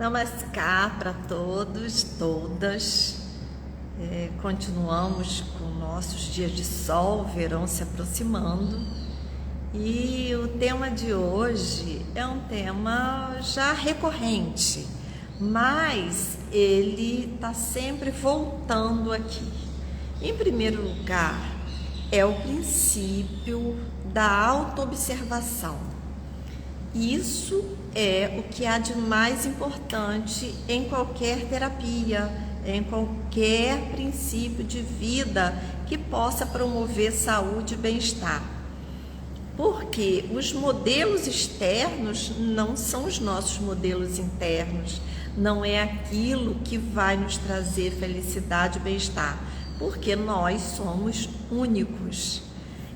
Namaskar para todos, todas. Continuamos com nossos dias de sol, verão se aproximando. E o tema de hoje é um tema já recorrente, mas ele está sempre voltando aqui. Em primeiro lugar, é o princípio da autoobservação. Isso é o que há de mais importante em qualquer terapia, em qualquer princípio de vida que possa promover saúde e bem-estar. Porque os modelos externos não são os nossos modelos internos, não é aquilo que vai nos trazer felicidade e bem-estar, porque nós somos únicos.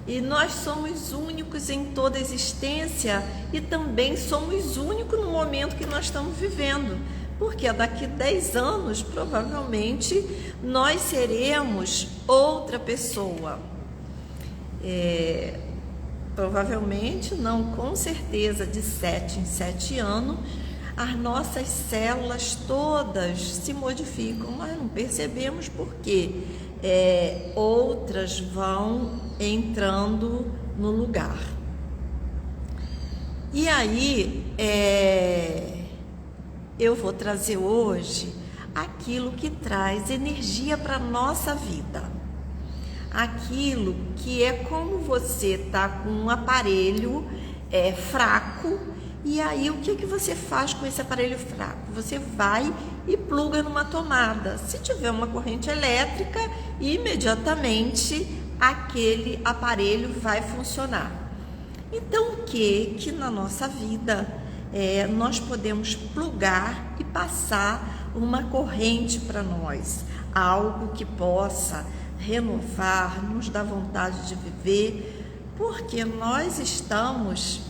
E nós somos únicos em toda a existência e também somos únicos no momento que nós estamos vivendo, porque daqui 10 anos, provavelmente, nós seremos outra pessoa. Provavelmente, não, com certeza, de 7 em 7 anos, as nossas células todas se modificam, mas não percebemos por quê. Outras vão entrando no lugar. E aí, eu vou trazer hoje aquilo que traz energia para a nossa vida. Aquilo que é como você está com um aparelho fraco, e aí o que você faz com esse aparelho fraco? Você vai e pluga numa tomada. Se tiver uma corrente elétrica, imediatamente aquele aparelho vai funcionar. Então o que na nossa vida nós podemos plugar e passar uma corrente para nós, algo que possa renovar, nos dar vontade de viver, porque nós estamos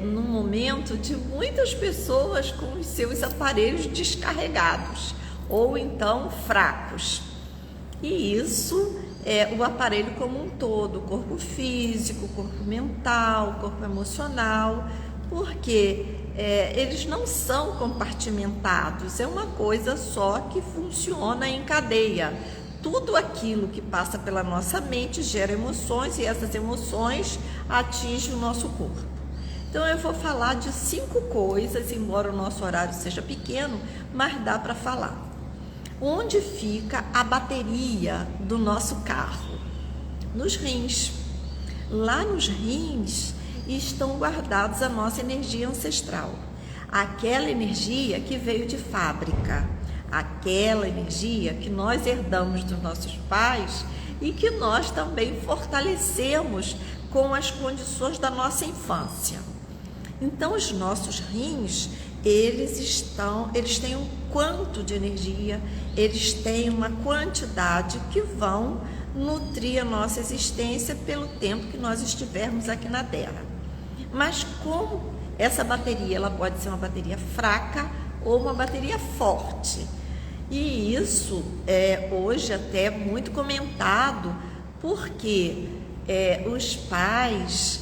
num momento de muitas pessoas com os seus aparelhos descarregados ou então fracos. E isso é o aparelho como um todo, o corpo físico, o corpo mental, o corpo emocional, porque eles não são compartimentados, é uma coisa só que funciona em cadeia. Tudo aquilo que passa pela nossa mente gera emoções e essas emoções atingem o nosso corpo. Então eu vou falar de 5 coisas, embora o nosso horário seja pequeno, mas dá para falar. Onde fica a bateria do nosso carro? Nos rins. Lá nos rins estão guardados a nossa energia ancestral. Aquela energia que veio de fábrica. Aquela energia que nós herdamos dos nossos pais e que nós também fortalecemos com as condições da nossa infância. Então, os nossos rins, eles têm um quanto de energia, eles têm uma quantidade que vão nutrir a nossa existência pelo tempo que nós estivermos aqui na Terra. Mas como essa bateria, ela pode ser uma bateria fraca ou uma bateria forte. E isso é hoje até muito comentado, porque os pais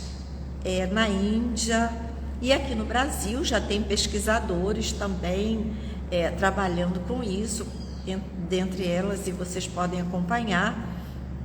na Índia e aqui no Brasil já tem pesquisadores também trabalhando com isso, dentre elas, e vocês podem acompanhar,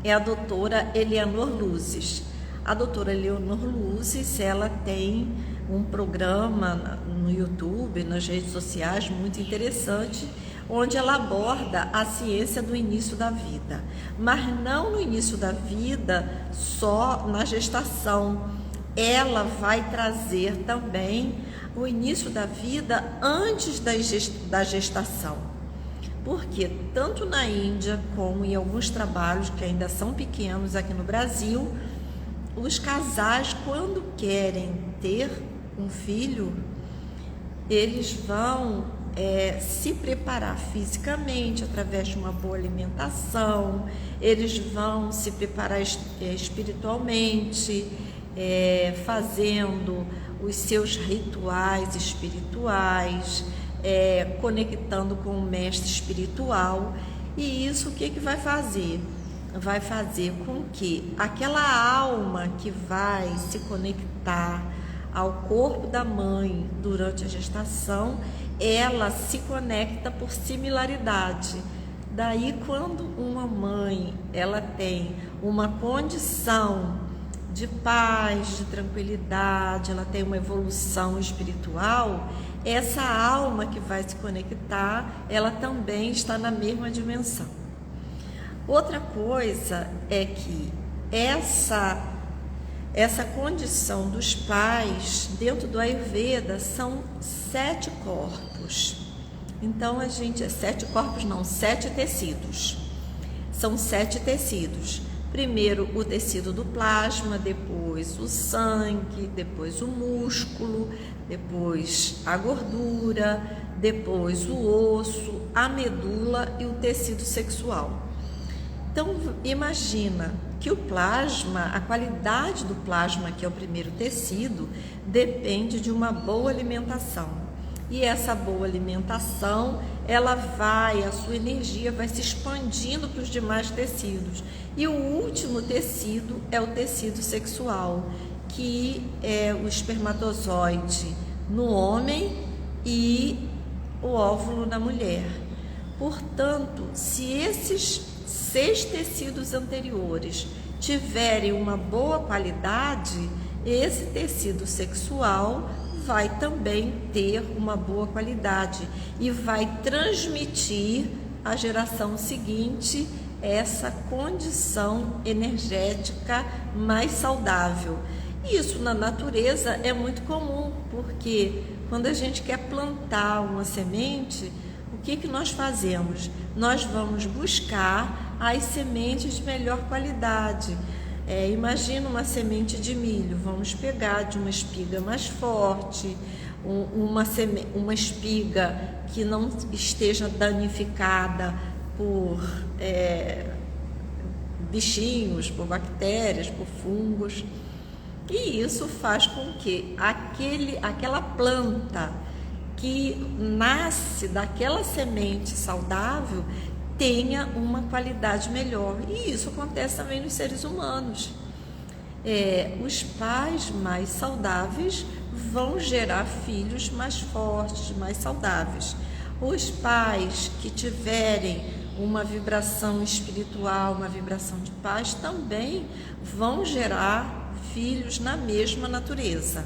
é a doutora Eleanor Luzes. A doutora Eleanor Luzes, ela tem um programa no YouTube, nas redes sociais, muito interessante, onde ela aborda a ciência do início da vida, mas não no início da vida só na gestação. Ela vai trazer também o início da vida antes da gestação, porque tanto na Índia como em alguns trabalhos que ainda são pequenos aqui no Brasil, os casais, quando querem ter um filho, eles vão se preparar fisicamente através de uma boa alimentação, eles vão se preparar espiritualmente, fazendo os seus rituais espirituais, conectando com o mestre espiritual. E isso o que vai fazer? Vai fazer com que aquela alma que vai se conectar ao corpo da mãe durante a gestação, ela se conecta por similaridade. Daí, quando uma mãe ela tem uma condição de paz, de tranquilidade, ela tem uma evolução espiritual, essa alma que vai se conectar, ela também está na mesma dimensão. Outra coisa é que essa condição dos pais, dentro do Ayurveda, são 7 corpos. Então, 7 tecidos. São 7 tecidos. Primeiro o tecido do plasma, depois o sangue, depois o músculo, depois a gordura, depois o osso, a medula e o tecido sexual. Então, imagina que o plasma, a qualidade do plasma, que é o primeiro tecido, depende de uma boa alimentação. E essa boa alimentação, a sua energia vai se expandindo para os demais tecidos. E o último tecido é o tecido sexual, que é o espermatozoide no homem e o óvulo na mulher. Portanto, se esses 6 tecidos anteriores tiverem uma boa qualidade, esse tecido sexual vai também ter uma boa qualidade e vai transmitir à geração seguinte essa condição energética mais saudável. E isso na natureza é muito comum, porque quando a gente quer plantar uma semente, o que nós fazemos? Nós vamos buscar as sementes de melhor qualidade. Imagina uma semente de milho, vamos pegar de uma espiga mais forte, uma espiga que não esteja danificada por bichinhos, por bactérias, por fungos. E isso faz com que aquela planta que nasce daquela semente saudável tenha uma qualidade melhor. E isso acontece também nos seres humanos. Os pais mais saudáveis vão gerar filhos mais fortes, mais saudáveis. Os pais que tiverem uma vibração espiritual, uma vibração de paz, também vão gerar filhos na mesma natureza.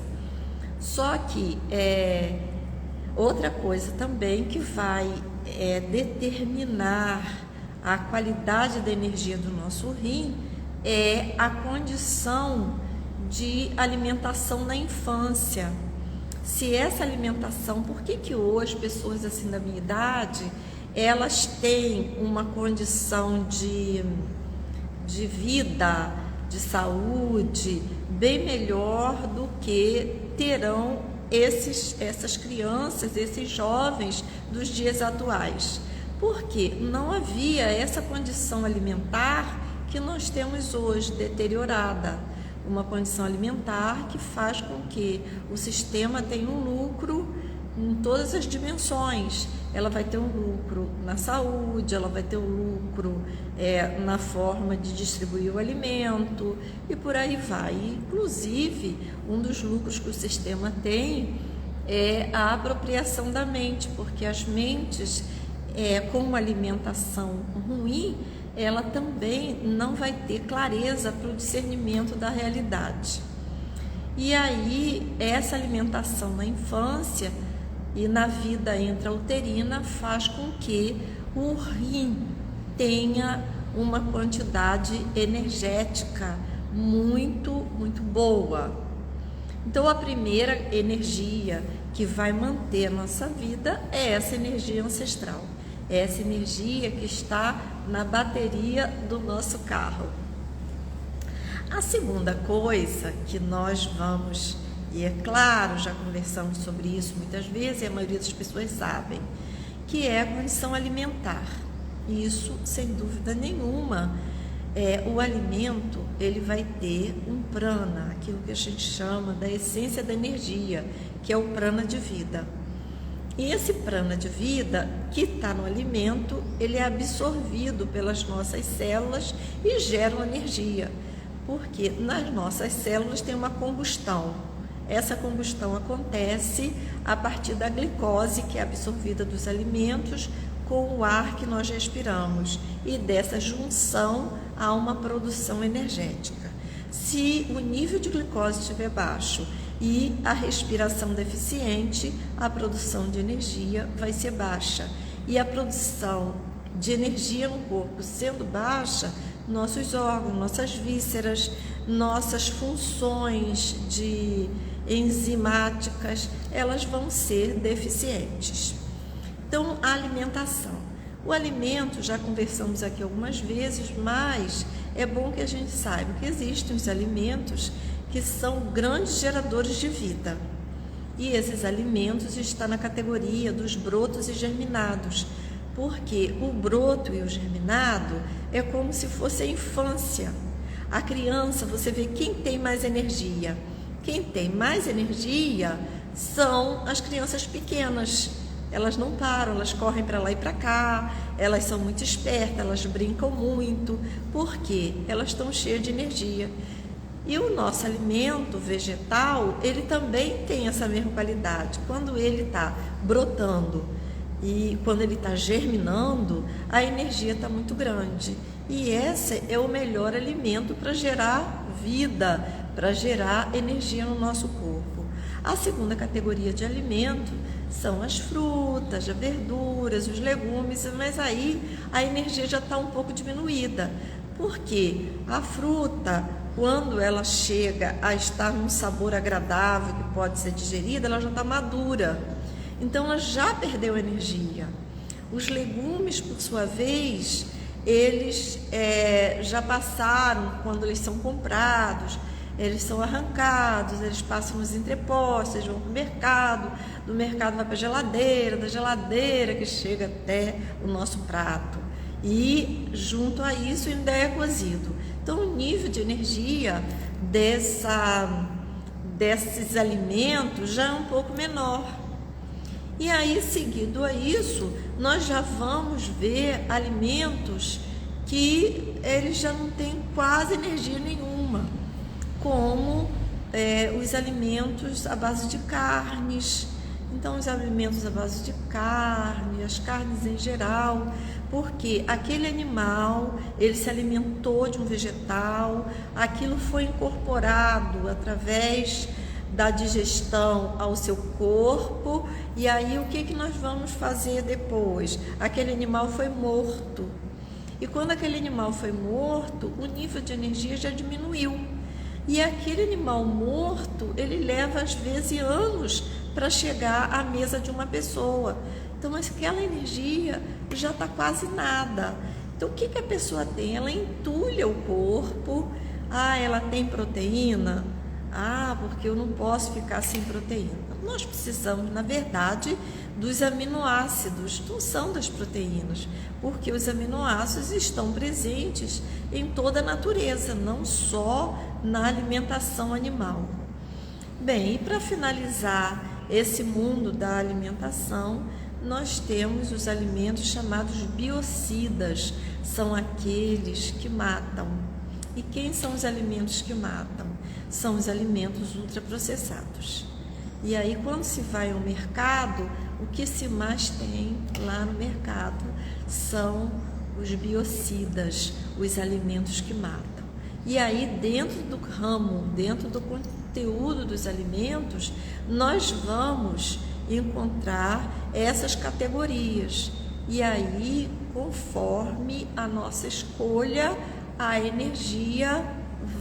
Só que outra coisa também que vai determinar a qualidade da energia do nosso rim é a condição de alimentação na infância. Se essa alimentação, por que hoje pessoas assim da minha idade, elas têm uma condição de vida, de saúde bem melhor do que terão essas crianças, esses jovens dos dias atuais? Porque não havia essa condição alimentar que nós temos hoje, deteriorada. Uma condição alimentar que faz com que o sistema tenha um lucro em todas as dimensões. Ela vai ter um lucro na saúde, ela vai ter um lucro na forma de distribuir o alimento e por aí vai. Inclusive, um dos lucros que o sistema tem é a apropriação da mente, porque as mentes com uma alimentação ruim, ela também não vai ter clareza para o discernimento da realidade. E aí, essa alimentação na infância e na vida intrauterina faz com que o rim tenha uma quantidade energética muito, muito boa. Então, a primeira energia que vai manter a nossa vida é essa energia ancestral. É essa energia que está na bateria do nosso carro. A segunda coisa que nós vamos, e é claro, já conversamos sobre isso muitas vezes e a maioria das pessoas sabem, que é a condição alimentar. Isso, sem dúvida nenhuma, o alimento ele vai ter um prana, aquilo que a gente chama da essência da energia, que é o prana de vida. E esse prana de vida que está no alimento, ele é absorvido pelas nossas células e gera uma energia. Porque nas nossas células tem uma combustão. essa combustão acontece a partir da glicose que é absorvida dos alimentos com o ar que nós respiramos, e dessa junção há uma produção energética. Se o nível de glicose estiver baixo e a respiração deficiente, a produção de energia vai ser baixa. E a produção de energia no corpo sendo baixa, nossos órgãos, nossas vísceras, nossas funções enzimáticas, elas vão ser deficientes. Então, a alimentação. O alimento, já conversamos aqui algumas vezes, mas é bom que a gente saiba que existem os alimentos que são grandes geradores de vida. E esses alimentos estão na categoria dos brotos e germinados, porque o broto e o germinado é como se fosse a infância. A criança, você vê quem tem mais energia. Quem tem mais energia são as crianças pequenas. Elas não param, elas correm para lá e para cá, elas são muito espertas, elas brincam muito, porque elas estão cheias de energia. E o nosso alimento vegetal, ele também tem essa mesma qualidade. Quando ele está brotando e quando ele está germinando, a energia está muito grande. E esse é o melhor alimento para gerar vida, para gerar energia no nosso corpo. A segunda categoria de alimento são as frutas, as verduras, os legumes, mas aí a energia já está um pouco diminuída. Porque a fruta, quando ela chega a estar num sabor agradável, que pode ser digerida, ela já está madura. Então, ela já perdeu energia. Os legumes, por sua vez, eles já passaram, quando eles são comprados, eles são arrancados, eles passam nos entrepostos, vão para o mercado, do mercado vai para a geladeira, da geladeira que chega até o nosso prato. E junto a isso ainda é cozido. Então o nível de energia desses alimentos já é um pouco menor. E aí, seguido a isso, nós já vamos ver alimentos que eles já não têm quase energia nenhuma, como os alimentos à base de carnes. Então, os alimentos à base de carne, as carnes em geral, porque aquele animal, ele se alimentou de um vegetal, aquilo foi incorporado através da digestão ao seu corpo, e aí o que nós vamos fazer depois? Aquele animal foi morto. E quando aquele animal foi morto, o nível de energia já diminuiu. E aquele animal morto, ele leva às vezes anos para chegar à mesa de uma pessoa. Então, aquela energia já está quase nada. Então, o que a pessoa tem? Ela entulha o corpo. Ela tem proteína? Porque eu não posso ficar sem proteína. Nós precisamos, na verdade, dos aminoácidos, não são das proteínas, porque os aminoácidos estão presentes em toda a natureza, não só na alimentação animal. Bem, e para finalizar esse mundo da alimentação, nós temos os alimentos chamados biocidas, são aqueles que matam. E quem são os alimentos que matam? São os alimentos ultraprocessados. E aí, quando se vai ao mercado, o que se mais tem lá no mercado são os biocidas, os alimentos que matam. E aí, dentro do ramo, dentro do conteúdo dos alimentos, nós vamos encontrar essas categorias. E aí, conforme a nossa escolha, a energia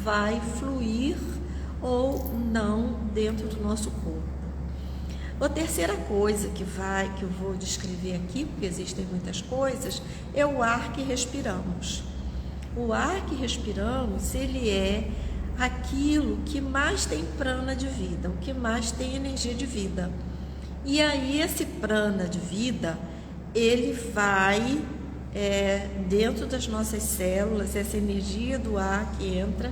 vai fluir ou não dentro do nosso corpo. A terceira coisa que eu vou descrever aqui, porque existem muitas coisas, é o ar que respiramos. O ar que respiramos, ele é aquilo que mais tem prana de vida, o que mais tem energia de vida. E aí esse prana de vida, ele vai dentro das nossas células, essa energia do ar que entra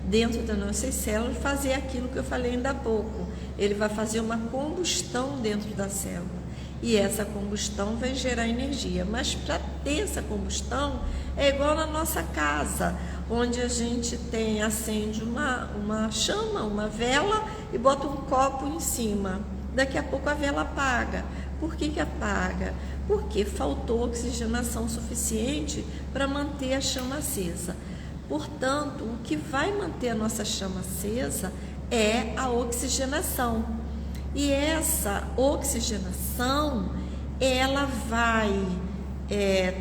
dentro das nossas células, fazer aquilo que eu falei ainda há pouco. Ele vai fazer uma combustão dentro da célula. E essa combustão vai gerar energia. Mas para ter essa combustão, é igual na nossa casa, onde a gente acende uma chama, uma vela e bota um copo em cima. Daqui a pouco a vela apaga. Por que apaga? Porque faltou oxigenação suficiente para manter a chama acesa. Portanto, o que vai manter a nossa chama acesa é a oxigenação. E essa oxigenação, ela vai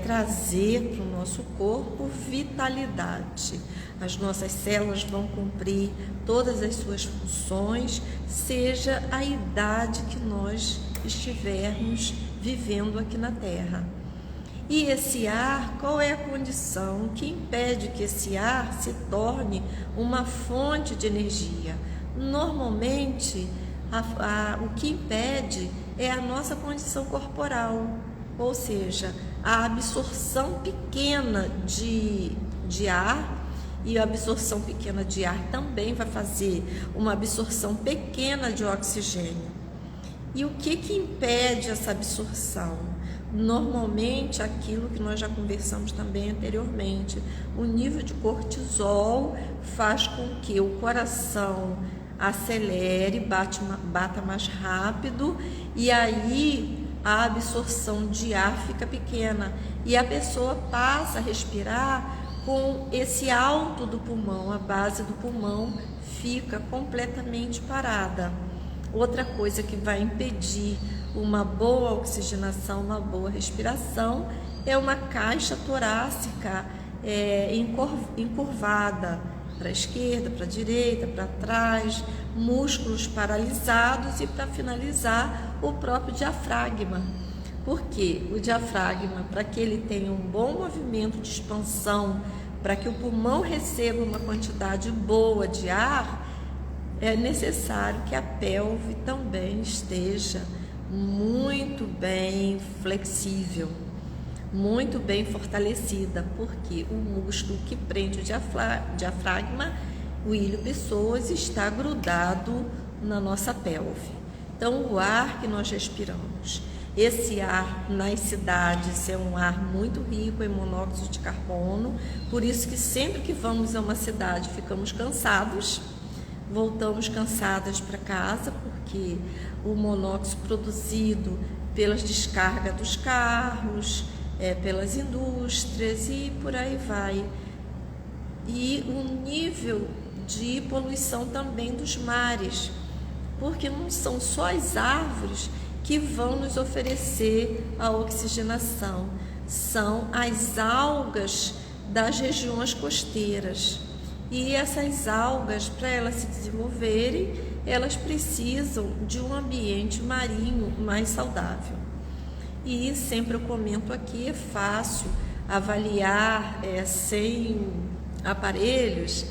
trazer para o nosso corpo vitalidade. As nossas células vão cumprir todas as suas funções, seja a idade que nós estivermos vivendo aqui na Terra. E esse ar, qual é a condição que impede que esse ar se torne uma fonte de energia? Normalmente, o que impede é a nossa condição corporal, ou seja, a absorção pequena de ar, e a absorção pequena de ar também vai fazer uma absorção pequena de oxigênio. E o que impede essa absorção? Normalmente, aquilo que nós já conversamos também anteriormente, o nível de cortisol faz com que o coração acelere, bata mais rápido, e aí a absorção de ar fica pequena e a pessoa passa a respirar com esse alto do pulmão, a base do pulmão fica completamente parada. Outra coisa que vai impedir uma boa oxigenação, uma boa respiração, é uma caixa torácica encurvada para a esquerda, para a direita, para trás, músculos paralisados e, para finalizar, o próprio diafragma. Porque o diafragma, para que ele tenha um bom movimento de expansão, para que o pulmão receba uma quantidade boa de ar, é necessário que a pelve também esteja muito bem flexível, muito bem fortalecida, porque o músculo que prende o diafragma, o ilho pessoas, está grudado na nossa pelve. Então, o ar que nós respiramos, esse ar nas cidades é um ar muito rico em monóxido de carbono, por isso que sempre que vamos a uma cidade ficamos cansados, voltamos cansadas para casa, porque o monóxido produzido pelas descargas dos carros, pelas indústrias e por aí vai. E o nível de poluição também dos mares, porque não são só as árvores que vão nos oferecer a oxigenação, são as algas das regiões costeiras. E essas algas, para elas se desenvolverem, elas precisam de um ambiente marinho mais saudável. E sempre eu comento aqui, é fácil avaliar sem aparelhos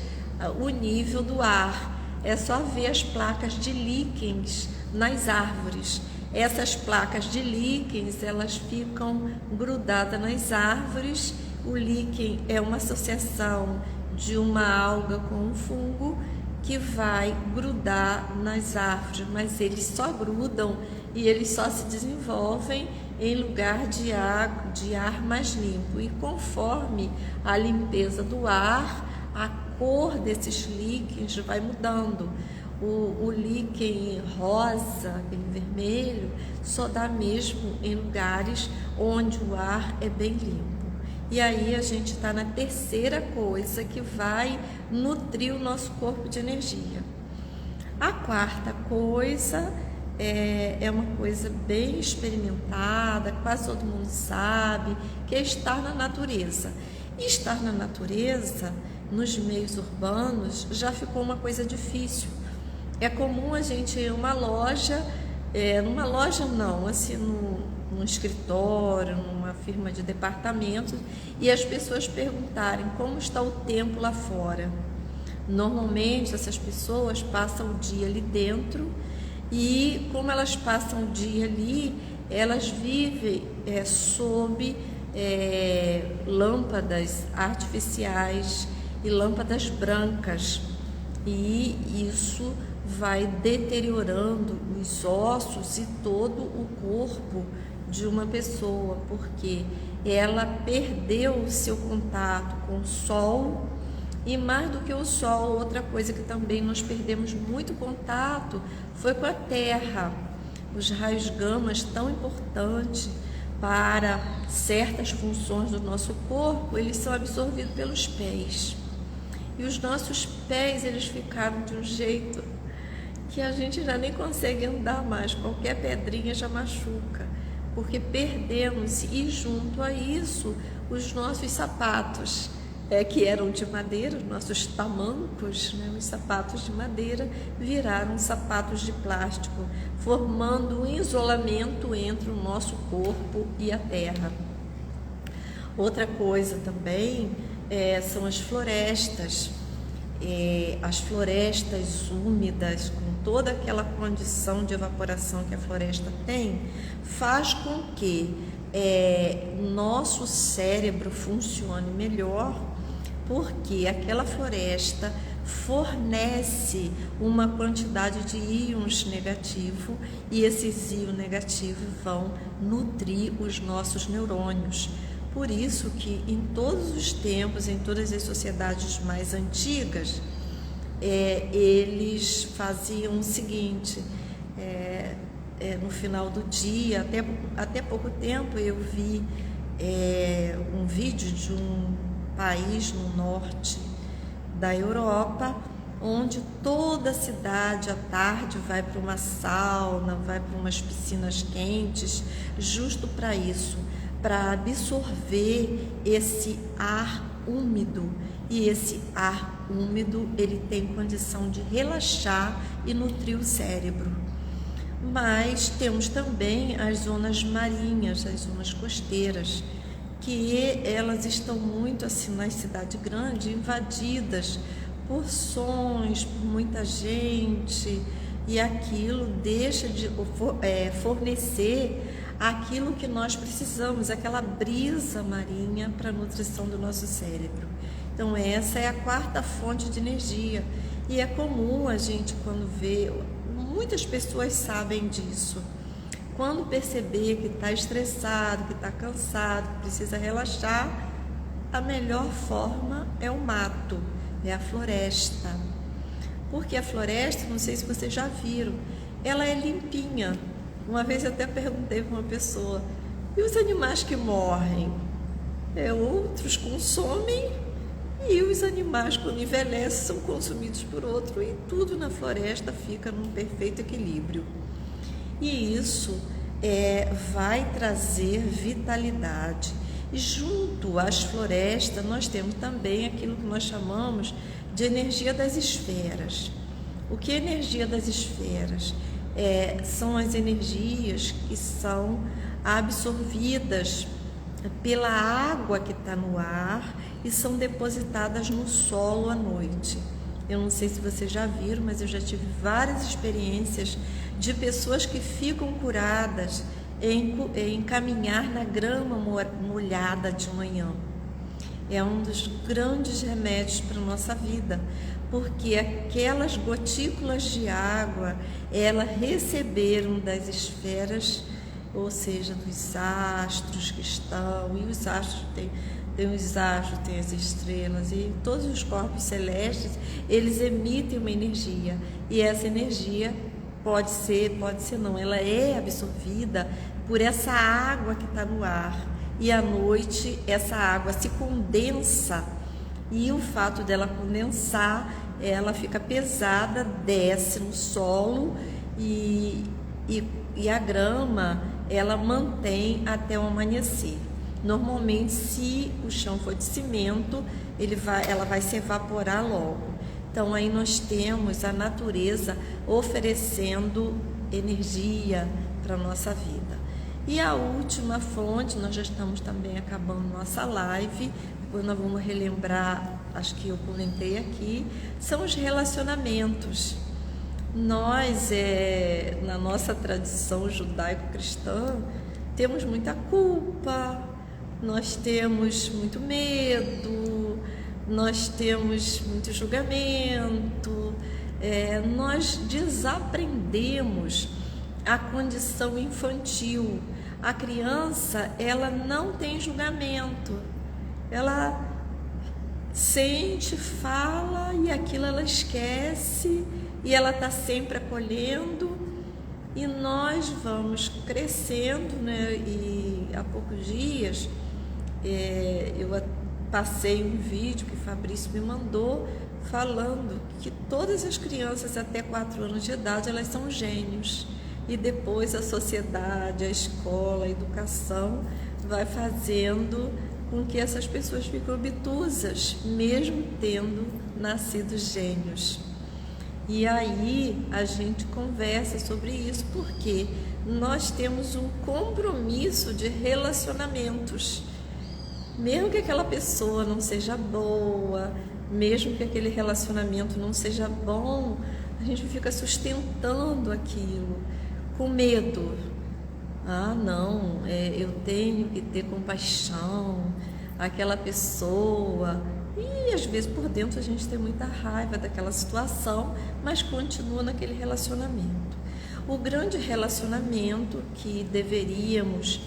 o nível do ar. É só ver as placas de líquens nas árvores. Essas placas de líquens, elas ficam grudadas nas árvores. O líquen é uma associação de uma alga com um fungo que vai grudar nas árvores, mas eles só grudam e eles só se desenvolvem em lugar de ar mais limpo. E conforme a limpeza do ar, a cor desses líquens vai mudando. O líquen rosa, aquele vermelho, só dá mesmo em lugares onde o ar é bem limpo. E aí a gente está na terceira coisa que vai nutrir o nosso corpo de energia. A quarta coisa é uma coisa bem experimentada, quase todo mundo sabe, que é estar na natureza. E estar na natureza, nos meios urbanos, já ficou uma coisa difícil. É comum a gente ir a uma loja, numa loja não, assim, num escritório, numa firma de departamentos, e as pessoas perguntarem como está o tempo lá fora. Normalmente essas pessoas passam o dia ali dentro e, como elas passam o dia ali, elas vivem sob lâmpadas artificiais e lâmpadas brancas, e isso vai deteriorando os ossos e todo o corpo de uma pessoa, porque ela perdeu o seu contato com o sol, E mais do que o Sol, outra coisa que também nós perdemos muito contato foi com a Terra. Os raios gamas tão importantes para certas funções do nosso corpo, eles são absorvidos pelos pés. E os nossos pés, eles ficaram de um jeito que a gente já nem consegue andar mais, qualquer pedrinha já machuca, porque perdemos. E junto a isso, os nossos sapatos, que eram de madeira, nossos tamancos, né, os sapatos de madeira, viraram sapatos de plástico, formando um isolamento entre o nosso corpo e a terra. Outra coisa também são as florestas. As florestas úmidas, com toda aquela condição de evaporação que a floresta tem, faz com que o nosso cérebro funcione melhor, porque aquela floresta fornece uma quantidade de íons negativos e esses íons negativos vão nutrir os nossos neurônios. Por isso que em todos os tempos, em todas as sociedades mais antigas, eles faziam o seguinte, no final do dia, até pouco tempo eu vi um vídeo de um país no norte da Europa, onde toda a cidade à tarde vai para uma sauna, vai para umas piscinas quentes, justo para isso, para absorver esse ar úmido. E esse ar úmido, ele tem condição de relaxar e nutrir o cérebro. Mas temos também as zonas marinhas, as zonas costeiras, que elas estão muito assim na cidade grande, invadidas por sons, por muita gente, e aquilo deixa de fornecer aquilo que nós precisamos, aquela brisa marinha para a nutrição do nosso cérebro. Então essa é a quarta fonte de energia, e é comum a gente, quando vê, muitas pessoas sabem disso, quando perceber que está estressado, que está cansado, que precisa relaxar, a melhor forma é o mato, é a floresta. Porque a floresta, não sei se vocês já viram, ela é limpinha. Uma vez eu até perguntei para uma pessoa, e os animais que morrem? Outros consomem, e os animais, quando envelhecem, são consumidos por outro, e tudo na floresta fica num perfeito equilíbrio. E isso vai trazer vitalidade. E junto às florestas, nós temos também aquilo que nós chamamos de energia das esferas. O que é energia das esferas? São as energias que são absorvidas pela água que está no ar e são depositadas no solo à noite. Eu não sei se vocês já viram, mas eu já tive várias experiências de pessoas que ficam curadas em caminhar na grama molhada de manhã. É um dos grandes remédios para a nossa vida, porque aquelas gotículas de água, elas receberam das esferas, ou seja, dos astros que estão, e os astros tem os astros, tem as estrelas, e todos os corpos celestes, eles emitem uma energia, e essa energia pode ser não, ela é absorvida por essa água que está no ar, e à noite essa água se condensa, e o fato dela condensar, ela fica pesada, desce no solo, e a grama, ela mantém até o amanhecer. Normalmente, se o chão for de cimento, ela vai se evaporar logo. Então aí nós temos a natureza oferecendo energia para a nossa vida. E a última fonte, nós já estamos também acabando nossa live, depois nós vamos relembrar, acho que eu comentei aqui, são os relacionamentos. Nós, na nossa tradição judaico-cristã, temos muita culpa, nós temos muito medo, nós temos muito julgamento, nós desaprendemos a condição infantil. A criança, ela não tem julgamento, ela sente, fala e aquilo ela esquece e ela está sempre acolhendo. E nós vamos crescendo, né? E há poucos dias eu passei um vídeo que o Fabrício me mandou falando que todas as crianças até 4 anos de idade elas são gênios, e depois a sociedade, a escola, a educação vai fazendo com que essas pessoas fiquem obtusas, mesmo tendo nascido gênios. E aí a gente conversa sobre isso porque nós temos um compromisso de relacionamentos. Mesmo que aquela pessoa não seja boa, mesmo que aquele relacionamento não seja bom, a gente fica sustentando aquilo com medo. Ah, não, eu tenho que ter compaixão, aquela pessoa. E às vezes por dentro a gente tem muita raiva daquela situação, mas continua naquele relacionamento. O grande relacionamento que deveríamos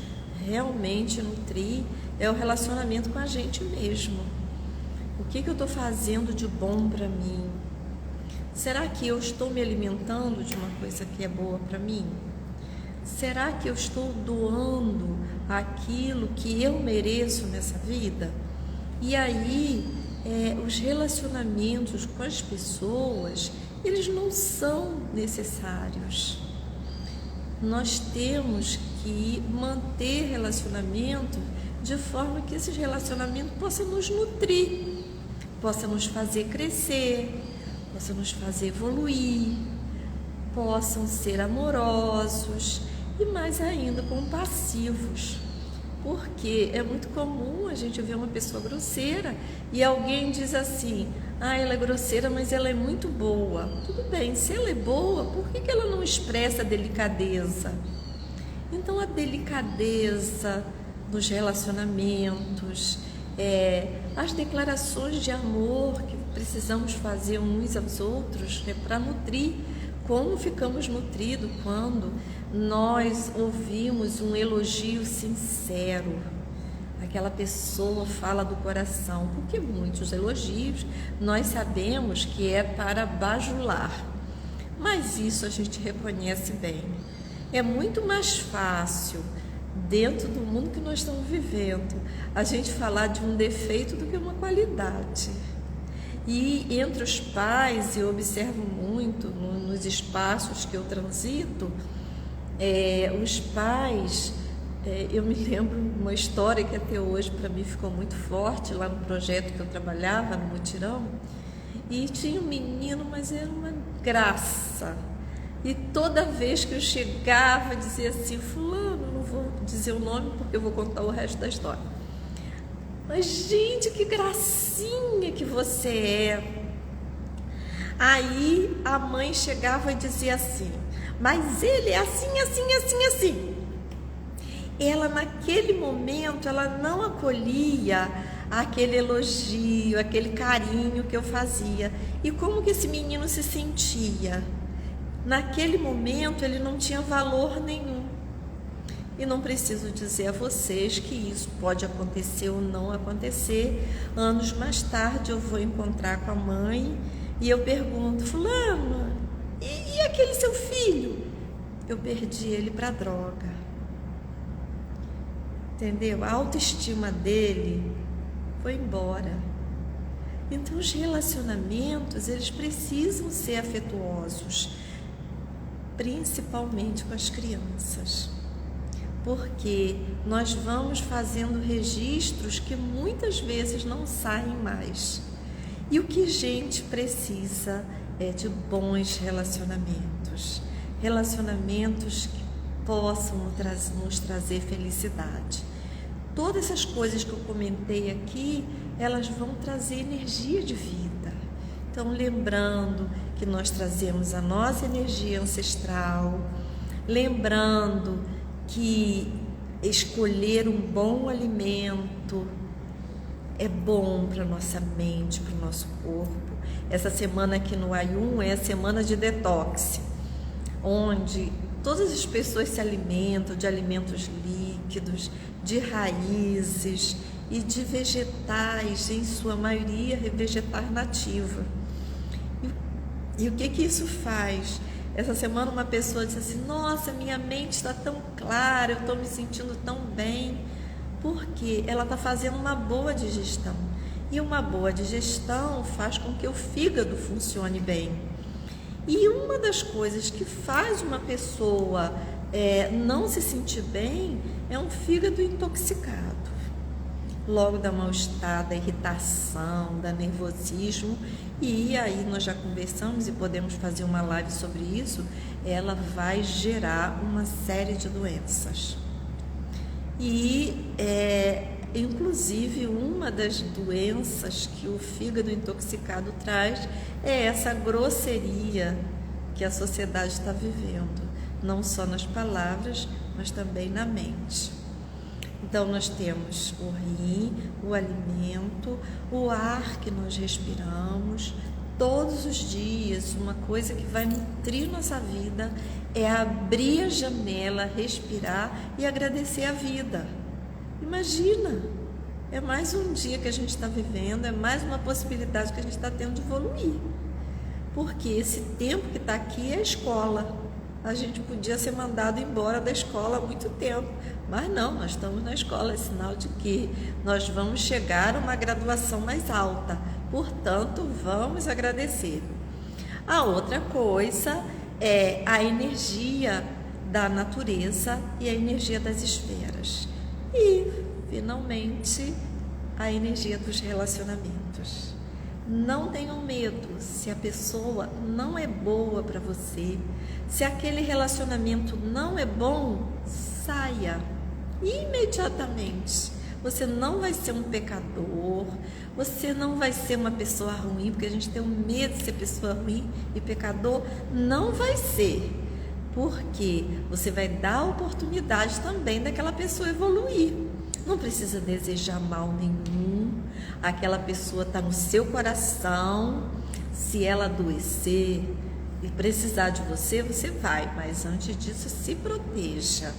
realmente nutrir é o relacionamento com a gente mesmo. O que eu estou fazendo de bom para mim? Será que eu estou me alimentando de uma coisa que é boa para mim? Será que eu estou doando aquilo que eu mereço nessa vida? E aí, os relacionamentos com as pessoas, eles não são necessários. Nós temos que manter relacionamento de forma que esses relacionamentos possam nos nutrir, possam nos fazer crescer, possam nos fazer evoluir, possam ser amorosos e mais ainda compassivos. Porque é muito comum a gente ver uma pessoa grosseira e alguém diz assim: ah, ela é grosseira, mas ela é muito boa. Tudo bem, se ela é boa, por que ela não expressa delicadeza? Então a delicadeza nos relacionamentos, as declarações de amor que precisamos fazer uns aos outros para nutrir. Como ficamos nutridos quando nós ouvimos um elogio sincero? Aquela pessoa fala do coração, porque muitos elogios nós sabemos que é para bajular, mas isso a gente reconhece bem. É muito mais fácil, dentro do mundo que nós estamos vivendo, a gente falar de um defeito do que uma qualidade. E entre os pais, eu observo muito nos espaços que eu transito, os pais, eu me lembro uma história que até hoje para mim ficou muito forte, lá no projeto que eu trabalhava, no Mutirão, e tinha um menino, mas era uma graça. E toda vez que eu chegava, dizia assim: fulano, não vou dizer o nome porque eu vou contar o resto da história. Mas, gente, que gracinha que você é. Aí a mãe chegava e dizia assim: mas ele é assim, assim, assim, assim. Ela, naquele momento, ela não acolhia aquele elogio, aquele carinho que eu fazia. E como que esse menino se sentia? Naquele momento, ele não tinha valor nenhum. E não preciso dizer a vocês que isso pode acontecer ou não acontecer. Anos mais tarde eu vou encontrar com a mãe e eu pergunto: fulano, e aquele seu filho? Eu perdi ele para droga. Entendeu? A autoestima dele foi embora. Então os relacionamentos, eles precisam ser afetuosos, principalmente com as crianças. Porque nós vamos fazendo registros que muitas vezes não saem mais. E o que a gente precisa é de bons relacionamentos. Relacionamentos que possam nos trazer felicidade. Todas essas coisas que eu comentei aqui, elas vão trazer energia de vida. Então, lembrando que nós trazemos a nossa energia ancestral, lembrando que escolher um bom alimento é bom para a nossa mente, para o nosso corpo. Essa semana aqui no Ayun é a semana de detox, onde todas as pessoas se alimentam de alimentos líquidos, de raízes, e de vegetais, em sua maioria vegetais nativa. E o que isso faz? Essa semana uma pessoa disse assim: nossa, minha mente está tão clara, eu estou me sentindo tão bem, porque ela está fazendo uma boa digestão. E uma boa digestão faz com que o fígado funcione bem. E uma das coisas que faz uma pessoa não se sentir bem é um fígado intoxicado. Logo da mal-estar, da irritação, da nervosismo, e aí nós já conversamos e podemos fazer uma live sobre isso, ela vai gerar uma série de doenças. E inclusive uma das doenças que o fígado intoxicado traz é essa grosseria que a sociedade está vivendo, não só nas palavras, mas também na mente. Então nós temos o rim, o alimento, o ar que nós respiramos. Todos os dias, uma coisa que vai nutrir nossa vida é abrir a janela, respirar e agradecer a vida. Imagina, é mais um dia que a gente está vivendo, é mais uma possibilidade que a gente está tendo de evoluir. Porque esse tempo que está aqui é a escola. A gente podia ser mandado embora da escola há muito tempo, mas não, nós estamos na escola, é sinal de que nós vamos chegar a uma graduação mais alta, portanto, vamos agradecer. A outra coisa é a energia da natureza e a energia das esferas. E, finalmente, a energia dos relacionamentos. Não tenham medo se a pessoa não é boa para você, se aquele relacionamento não é bom, saia imediatamente. Você não vai ser um pecador, você não vai ser uma pessoa ruim, porque a gente tem um medo de ser pessoa ruim e pecador. Não vai ser, porque você vai dar a oportunidade também daquela pessoa evoluir. Não precisa desejar mal nenhum, aquela pessoa está no seu coração. Se ela adoecer e precisar de você, você vai, mas antes disso se proteja,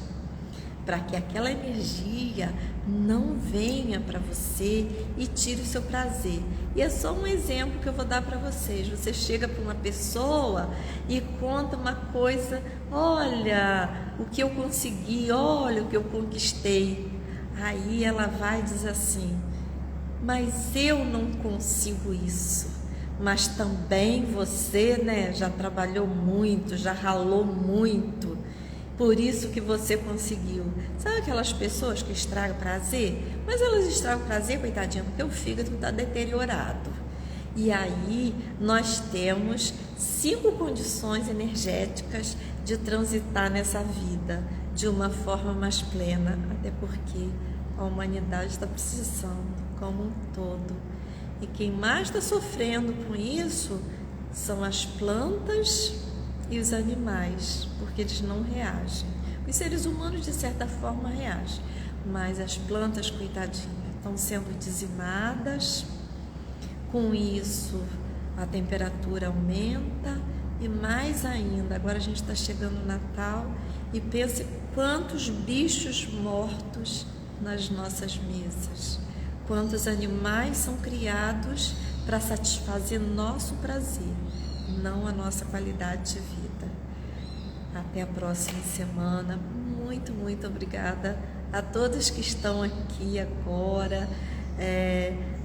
para que aquela energia não venha para você e tire o seu prazer. E é só um exemplo que eu vou dar para vocês. Você chega para uma pessoa e conta uma coisa: olha o que eu consegui, olha o que eu conquistei. Aí ela vai dizer assim: mas eu não consigo isso. Mas também você, né, já trabalhou muito, já ralou muito, por isso que você conseguiu. Sabe aquelas pessoas que estragam prazer? Mas elas estragam prazer, coitadinha, porque o fígado está deteriorado. E aí nós temos 5 condições energéticas de transitar nessa vida de uma forma mais plena, até porque a humanidade está precisando como um todo. E quem mais está sofrendo com isso são as plantas e os animais, porque eles não reagem. Os seres humanos, de certa forma, reagem, mas as plantas, coitadinhas, estão sendo dizimadas. Com isso, a temperatura aumenta e mais ainda. Agora a gente está chegando no Natal e pense quantos bichos mortos nas nossas mesas. Quantos animais são criados para satisfazer nosso prazer, não a nossa qualidade de vida. Até a próxima semana. Muito, muito obrigada a todos que estão aqui agora.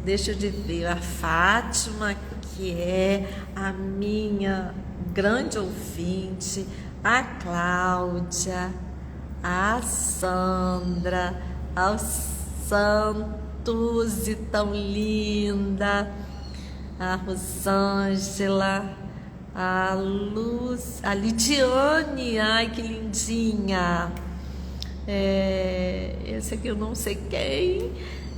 Deixa eu ver, a Fátima, que é a minha grande ouvinte, a Cláudia, a Sandra, ao Santos e tão linda, a Rosângela, a Luz, a Lidiane, ai que lindinha, esse aqui eu não sei quem.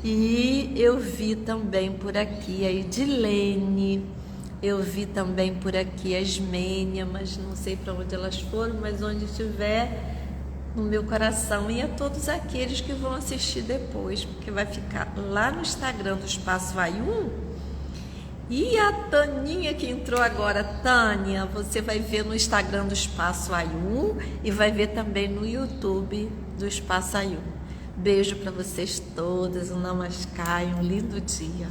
E eu vi também por aqui a Edilene, eu vi também por aqui a Ismênia, mas não sei para onde elas foram, mas onde estiver no meu coração, e a todos aqueles que vão assistir depois, porque vai ficar lá no Instagram do Espaço Ayum. E a Taninha que entrou agora, Tânia, você vai ver no Instagram do Espaço Ayum e vai ver também no YouTube do Espaço Ayum. Beijo para vocês todas, um namaskar e um lindo dia.